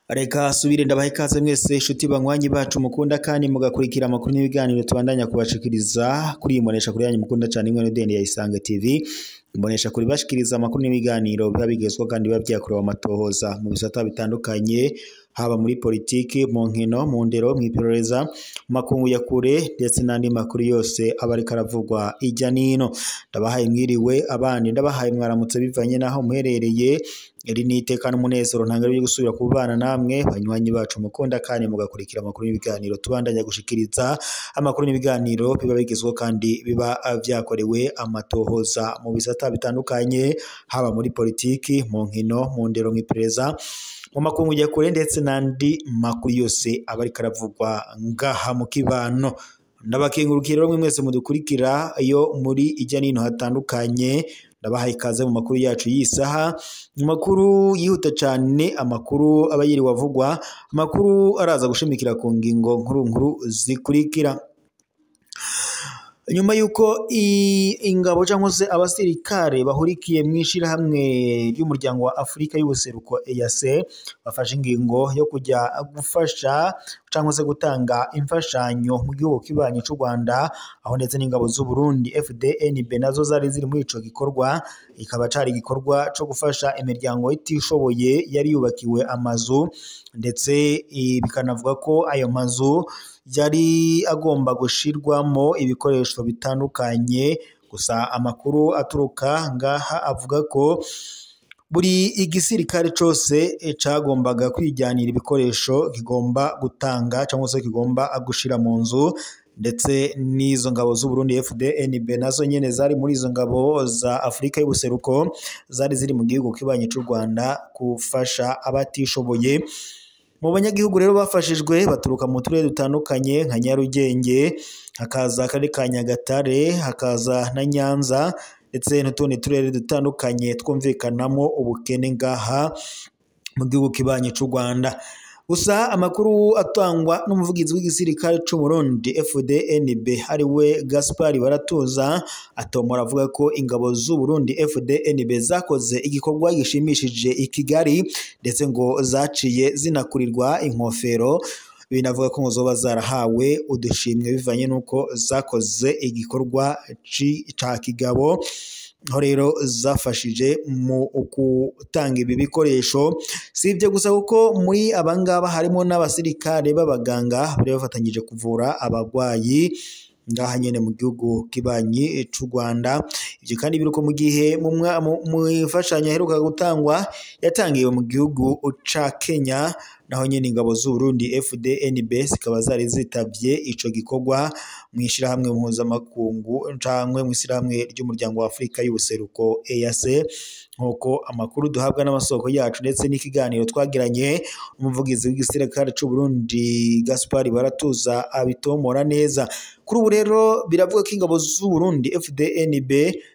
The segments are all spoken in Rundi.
Reka subire ndabahe ikaze mwese inshuti banywanyi bacu mukunda kandi mugakurikira amakuru n'ibiganiro tubandanya kubashikiriza kuri imbonesha kuri yanyu mukunda cyane imwe n'ideni ya Isange TV. Imbonesha kuri bashikiriza amakuru n'ibiganiro biba bigezweho kandi biba byakorewe amatohoza mu bisata bitandukanye, haba muri politiki, mu nkino, mu ndero, mu iperereza, mu makungu ya kure ndetse n'andi makuru yose aba ariko aravugwa ijya nino. Ndabahaye mwiriwe, abandi ndabahaye mwaramutse bivanye naho muherereye. Iri ni iteka n'umunezero ntangere yo gusubira kubana namwe banywanyi bacu mukunda kandi mugakurikira amakuru n'ibiganiro tubandanya gushikiriza amakuru n'ibiganiro biba bigezweho kandi biba vyakorewe amatohoza mu bisata bitandukanye, haba muri politiki, mu nkino, mu ndero, mu iperereza, mu makungu ya kure ndetse n'andi makuru yose aba ariko aravugwa ngaha mu kibano. Ndabakengurukira bamwe mwese mudukurikira iyo muri ijya nino hatandukanye. Ndabahaye ikaze mu makuru yacu yisaha, amakuru yihuta cyane, amakuru aba yiri wavugwa, amakuru araza gushimikira ku ngingo nkuru zikurikira. Nyuma yuko ingabo cyangwa se abasirikare bahurikiye mwishira hamwe ry'umuryango wa Afrika y'ubuseruko EAC bafashe ingingo yo kujya gufasha cyangwa se gutanga imfashanyo mu gihugu kibanyi cy'u Rwanda, aho ndetse n'ingabo z'u Burundi FDNB nazo zari ziri muri ico gikorwa. Ikaba cari igikorwa cyo gufasha imiryango itishoboye yari yubakiwe amazu, ndetse bikanavuga ko ayo mazu yari agomba gushirwamo ibikoresho bitandukanye. Gusa amakuru aturuka ngaha avuga ko buri igisirikare cyose cagombaga kwijyanira ibikoresho kigomba gutanga cyangwa se kigomba gushira mu nzu, ndetse n'izo ngabo z'u Burundi FDNB nazo nyene zari muri izo ngabo za Afrika y'ubuseruko zari ziri mu gihugu kibanye cy'u Rwanda gufasha abatishoboye. Mu banyagihugu rero bafashijwe baturuka mu turere dutandukanye nka Nyarugenge, hakaza akarere ka Nyagatare, hakaza na Nyanza ndetse n'utundi turere dutandukanye twumvikanamo ubukene ngaha mu gihugu kibanye cy'u Rwanda. Gusa amakuru atangwa n'umuvugizi w'igisirikare cy'u Burundi FDNB ariwe Gaspard Baratuza atomora avuga ko ingabo z'u Burundi FDNB zakoze igikorwa gishimishije i Kigali, ndetse ngo zaciye zinakurirwa inkofero. Binavuga ko ngo zoba zarahawe udushimwe bivanye nuko zakoze igikorwa ca kigabo, aho rero zafashije mu gutanga ibi bikoresho. Si ibyo gusa kuko muri abangaba harimo n'abasirikare b'abaganga bari bafatanyije kuvura abagwayi ngaha nyene mu gihugu kibanyi cy'u Rwanda. Ibyo kandi biruko mu gihe mu ifashanyo aheruka gutangwa yatangiwe mu gihugu ca Kenya, naho nyene ingabo z'u Burundi FDNB zikaba zari zitavye ico gikorwa mwishirahamwe mpuzamakungu canke mwishirahamwe ry'umuryango wa Afrika y'ubuseruko EAC, nk'uko amakuru duhabwa n'amasoko yacu ndetse n'ikiganiro twagiranye umuvugizi w'igisirikare cy'u Burundi Gaspard Baratuza abitomora neza. Kuri ubu rero biravuga ko ingabo z'u Burundi FDNB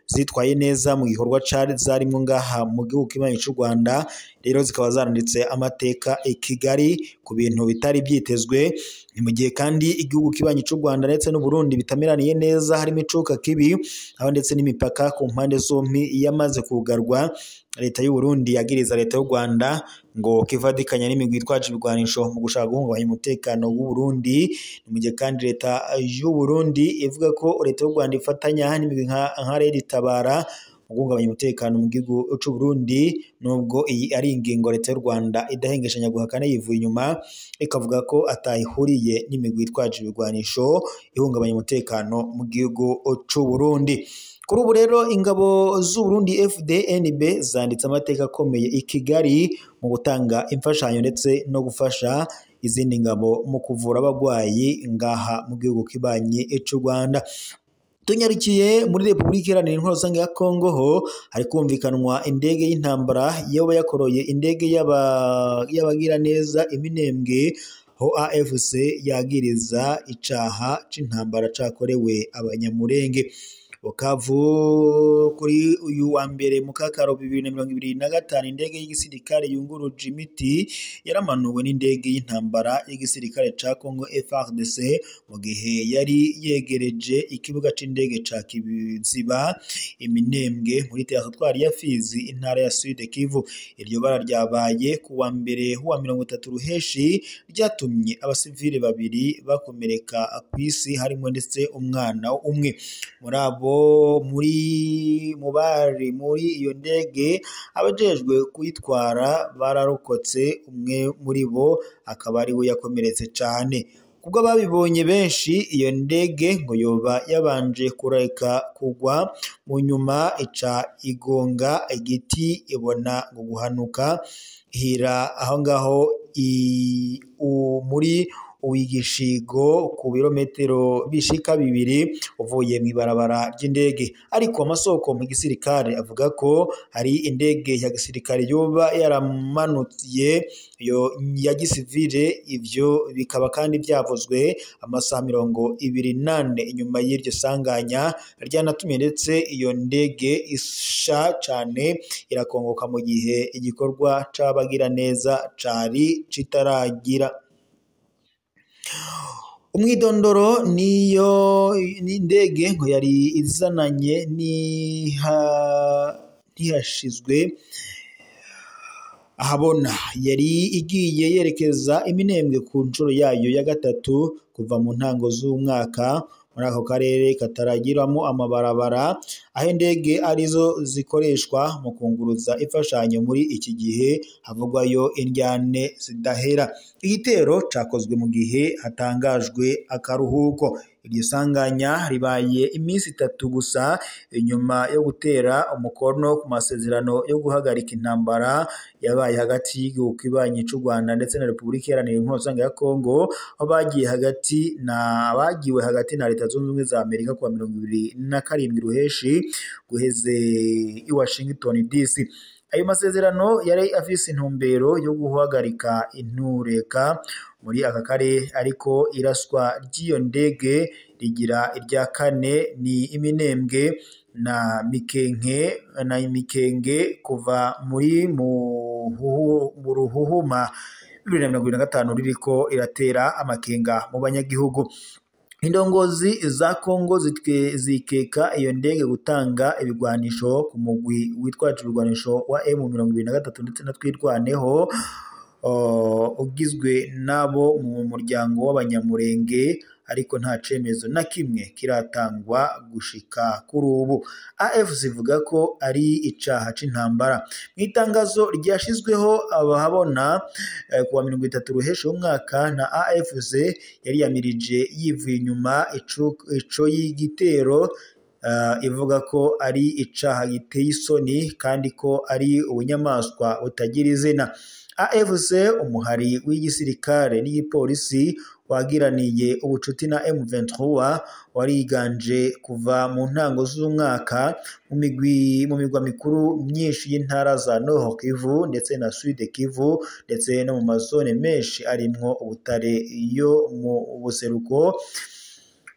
zitwaye neza mu gikorwa cari zarimo ngaha mu gihugu kibanyi cy'u Rwanda. Rero zikaba zaranditse amateka i Kigali ku bintu bitari byitezwe. Ni mu gihe kandi igihugu kibanyi cy'u Rwanda ndetse n'u Burundi bitameraniye neza, harimo icuka kibi, aho ndetse n'imipaka ku mpande zompi yamaze kugarwa. Leta y'u Burundi yagiriza leta y'u Rwanda ngo kivadikanya n'imigwi itwaje ibigwanisho mu gushaka guhungabanya umutekano w'u Burundi. Ni mu gihe kandi leta y'u Burundi ivuga ko leta y'u Rwanda ifatanya n'imigwi nka Red Tabara mu guhungabanya umutekano mu gihugu cy'u Burundi, nubwo iyi ari ingingo leta y'u Rwanda idahengeshanya guhakana yivuye inyuma, ikavuga ko atayihuriye n'imigwi itwaje ibigwanisho ihungabanya umutekano mu gihugu cy'u Burundi. Kuri ubu rero ingabo z'u Burundi FDNB zanditse amateka akomeye i Kigali mu gutanga imfashanyo ndetse no gufasha izindi ngabo mu kuvura abagwayi ngaha mu gihugu kibanyi cy'u Rwanda. Tunyarukiye muri Repubulika Iharanira Intwaro Rusange ya Kongo ho hari kumvikanwa indege y'intambara yoba yakoroye indege y'abagira neza iminembwe, ho AFC yagiriza icaha c'intambara cakorewe abanyamurenge. Bukavu kuri uyu wa mbere mu kakaro 2025 indege y'igisirikare yunguruje imiti yaramanuwe n'indege y'intambara y'igisirikare ca Congo FARDC mu gihe yari yegereje ikibuga c'indege ca Kiziba Iminembwe muri teritwari ya Fizi intara ya Sud Kivu. Iryo bara ryabaye ku wa mbere wa 30 Ruheshi ryatumye abasivile babiri bakomereka kw'isi harimo ndetse umwana umwe. Muri abo bari muri iyo ndege abajejwe kuyitwara bararokotse, umwe muri bo akaba ari we yakomeretse cyane. Kubwo babibonye benshi iyo ndege ngo yoba yabanje kureka kugwa mu nyuma ica igonga igiti ibona ngo guhanuka hira aho ngaho muri Uwigishigo ku birometero bishika 2 uvuye mu ibarabara ry'indege. Ariko amasoko mu gisirikare avuga ko hari indege ya gisirikare yoba yaramanutiye yo ya gisivile, ivyo bikaba kandi byavuzwe amasaha 28 inyuma y'iryo sanganya ryanatumye ndetse iyo ndege isha cane irakongoka mu gihe igikorwa c'abagira neza cari citaragira. Umwidondoro niyo n'indege ngo yari izananye ntihashizwe ahabona, yari igiye yerekeza Iminembwe ku nshuro yayo ya gatatu kuva mu ntango z'umwaka muri ako karere kataragiramo amabarabara, aho indege arizo zikoreshwa mu kunguruza imfashanyo. Muri iki gihe havugwayo indyane zidahera. Igitero cakozwe mu gihe hatangajwe akaruhuko. Iryo sanganya ribaye iminsi 3 gusa inyuma yo gutera umukono ku masezerano yo guhagarika intambara yabaye hagati y'igihugu kibanyi c'u Rwanda ndetse na Repubulika Iharanira Intwaro ya Congo, aho bagiwe hagati na Leta Zunze Ubumwe za Amerika kuwa 27 Ruheshi guheze i Washington DC. Ayo masezerano yari afise intumbero yo guhagarika intureka muri aka karere, ariko iraswa ry'iyo ndege rigira irya kane ni Iminembwe na Mikenge kuva muri mu Ruhuhuma 2025 ririko iratera amakenga mu banyagihugu. Indongozi za Congo zikeka iyo ndege gutanga ibigwanisho ku mugwi witwaje ibigwanisho wa M23 ndetse na Twirwaneho ugizwe nabo mu muryango w'abanyamurenge, ariko nta cemezo na kimwe kiratangwa gushika kuri ubu. AFC ivuga ko ari icaha c'intambara. Mu itangazo ryashizweho abahabona kuwa 30 Ruheshi umwaka na AFC yari yamirije yivuye inyuma ico y'igitero, ivuga ko ari icaha giteye isoni kandi ko ari ubunyamaswa butagira izina. AFC umuhari w'igisirikare n'igipolisi wagiraniye ubucuti na M23 wariganje kuva mu ntango z'umwaka mu migwa mikuru myinshi y'intara za Nord Kivu ndetse na Sud Kivu ndetse no mu mazone menshi arimwo ubutare yo mu buseruko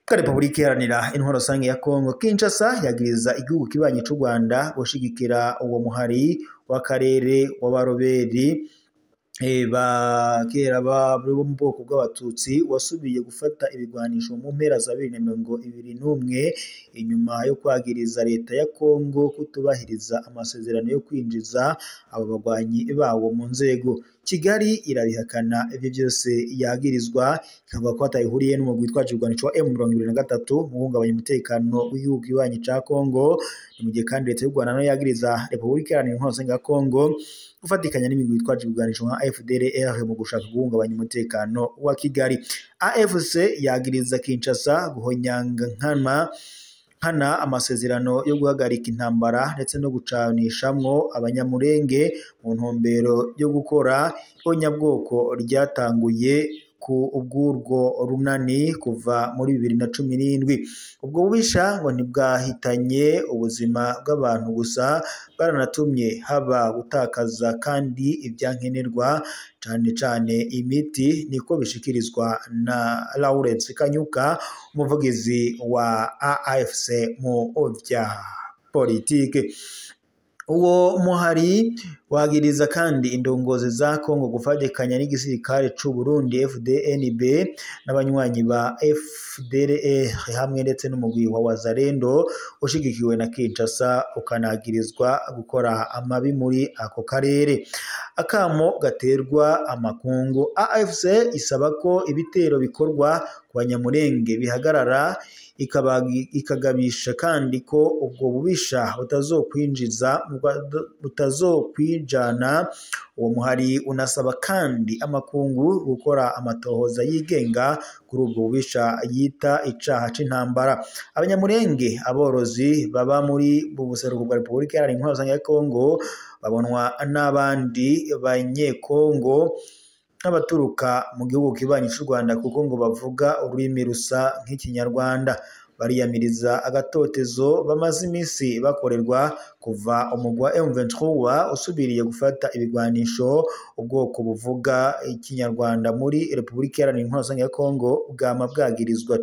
ka Repubulika Iharanira Intwaro ya Congo. Kinshasa yagiriza igihugu kibanyi c'u Rwanda gushigikira uwo muhari w'akarere w'abaroberi kera bo mu bwoko bw'abatutsi wasubiye gufata ibigwanisho mu mpera za 2021 inyuma yo kwagiriza leta ya Congo kutubahiriza amasezerano yo kwinjiza abo bagwanyi bawo mu nzego. Kigali irabihakana ivyo byose yagirizwa, ikavuga ko atayihuriye n'umugwi witwaje ibigwanisho wa M23 mu guhungabanya umutekano w'igihugu kibanyi ca Congo. Mu gihe kandi leta y'u Rwanda nayo yagiriza Repubulika Iharanira Intwaro ya Congo gufatikanya n'imigwi yitwaje ibigwanisho nka FDLR mu gushaka guhungabanya umutekano wa Kigali. AFC yagiriza Kinshasa guhonyanga nkana amasezerano yo guhagarika intambara ndetse no gucanishamwo abanyamurenge mu ntumbero yo gukora ihonyabwoko ryatanguye ku ubw'urwo runani kuva muri 2017. Ubwo bubisha ngo ntibwahitanye ubuzima bw'abantu gusa, baranatumye haba gutakaza kandi ibyankenerwa cane imiti, niko bishikirizwa na Lawrence Kanyuka, umuvugizi wa AFC mu vya politike. Uwo muhari wagiriza kandi indongozi za Kongo gufadikanya n'igisirikare c'u Burundi FDNB n'abanywanyi ba FDLR hamwe ndetse n'umugwi wa Wazalendo ushigikiwe na Kinshasa, ukanagirizwa gukora amabi muri ako karere. Akamo gaterwa amakungu, AFC isaba ko ibitero bikorwa ku Banyamulenge bihagarara, ikagabisha kandi ko ubwo bubisha butazokwijana. Uwo muhari unasaba kandi amakungu gukora amatohoza yigenga kuri ubwo bubisha yita icaha c'intambara. Abanyamulenge aborozi baba muri buseruko bwa Repubulika Iharanira Intwaro ya Kongo babonwa n'abandi banyekongo n'abaturuka mu gihugu kibanyi c'u Rwanda kuko ngo bavuga ururimi rusa nk'ikinyarwanda. Bariyamiriza agatotezo bamaze iminsi bakorerwa kuva umugwa M23 usubiriye gufata ibigwanisho ubwoko buvuga ikinyarwanda muri Repubulika Iharanira Intwaro ya Kongo, bwama bwagirizwa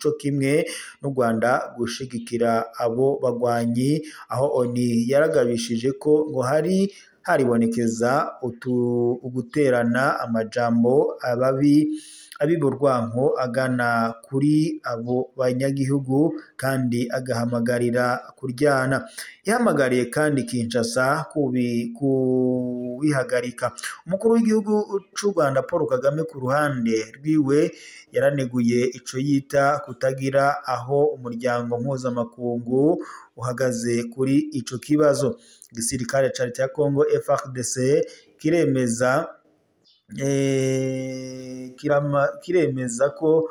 co kimwe n'u Rwanda gushigikira abo bagwanyi, aho ONU yaragabishije ko ngo haribonekeza uguterana amajambo abiburwanko agana kuri abo banyagihugu kandi agahamagarira kuryana. Yahamagariye kandi Kinshasa kubihagarika. Umukuru w'igihugu c'u Rwanda Paul Kagame ku ruhande rwiwe yaraneguye ico yita kutagira aho umuryango mpuzamakungu uhagaze kuri ico kibazo. Igisirikare ca leta ya Kongo FARDC kiremeza ko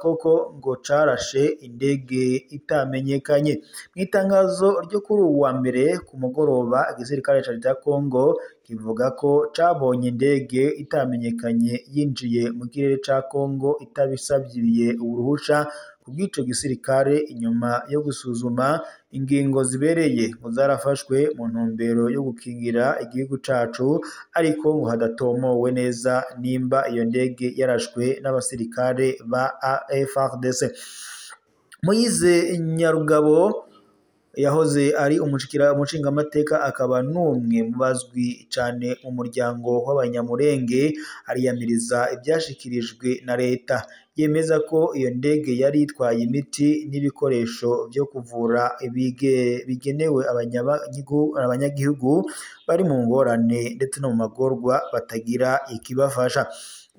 koko ngo carashe indege itamenyekanye. Mw'itangazo ryo kuri uwa mbere ku mugoroba, igisirikare ca leta ya Kongo kivuga ko cabonye indege itamenyekanye yinjiye mu kirere ca Kongo itabisabye uruhusha kubw'ico gisirikare. Inyuma yo gusuzuma ingingo zibereye ngo zarafashwe mu ntumbero yo gukingira igihugu cacu, ariko ngo hadatomowe neza nimba iyo ndege yarashwe n'abasirikare ba FARDC. Moise Nyarugabo yahoze ari umushingamateka akaba n'umwe mu bazwi cane mu muryango w'Abanyamulenge, ariyamiriza ibyashikirijwe na leta. Yemeza ko iyo ndege yari itwaye imiti n'ibikoresho byo kuvura bigenewe abanyagihugu bari mu ngorane ndetse no mu magorwa batagira ikibafasha.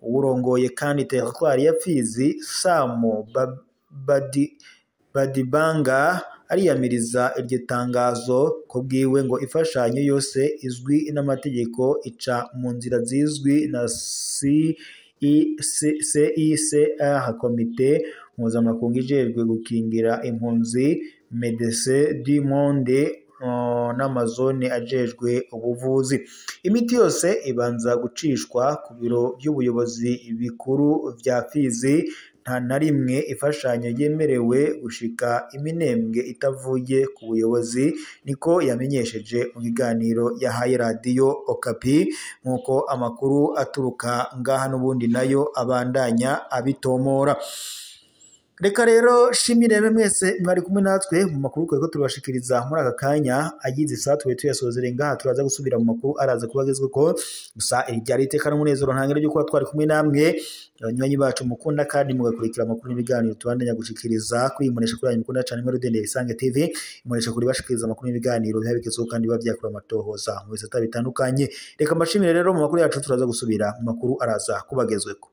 Uwurongoye kandi teritwari ya Fizi, Samo Badibanga, ariyamiriza iryo tangazo ko bwiwe ngo imfashanyo yose izwi n'amategeko ica mu nzira zizwi na CICR, komite mpuzamakungu ijejwe gukingira impunzi, Médecins du Monde n'amazone ajejwe ubuvuzi. Imiti yose ibanza gucishwa ku biro by'ubuyobozi bikuru vya Fizi. Nta na rimwe imfashanyo yemerewe gushika Iminembwe itavuye ku buyobozi, niko yamenyesheje mu kiganiro yahaye Radio Okapi, nkuko amakuru aturuka ngaha n'ubundi nayo abandanya abitomora. Reka rero shimire mwese mwari kumwe natwe mu makuru ko turabashikiriza muri aka kanya agize satwe tuyasozere ngaha. Turaza gusubira mu makuru araza kubagezwe ko gusa iryari iteka n'umunezero ntangere ryo kuba twari kumwe namwe abanywanyi bacu mukunda kandi mugakurikira amakuru n'ibiganiro tubandanya gushikiriza kuri imunesha kuri mukunda cyane muri Dende Isange TV, imunesha kuri bashikiriza amakuru n'ibiganiro bihabikezo kandi bavyakura amatohoza mu bisata bitandukanye. Reka mbashimire rero mu makuru yacu, turaza gusubira mu makuru araza kubagezwe ko.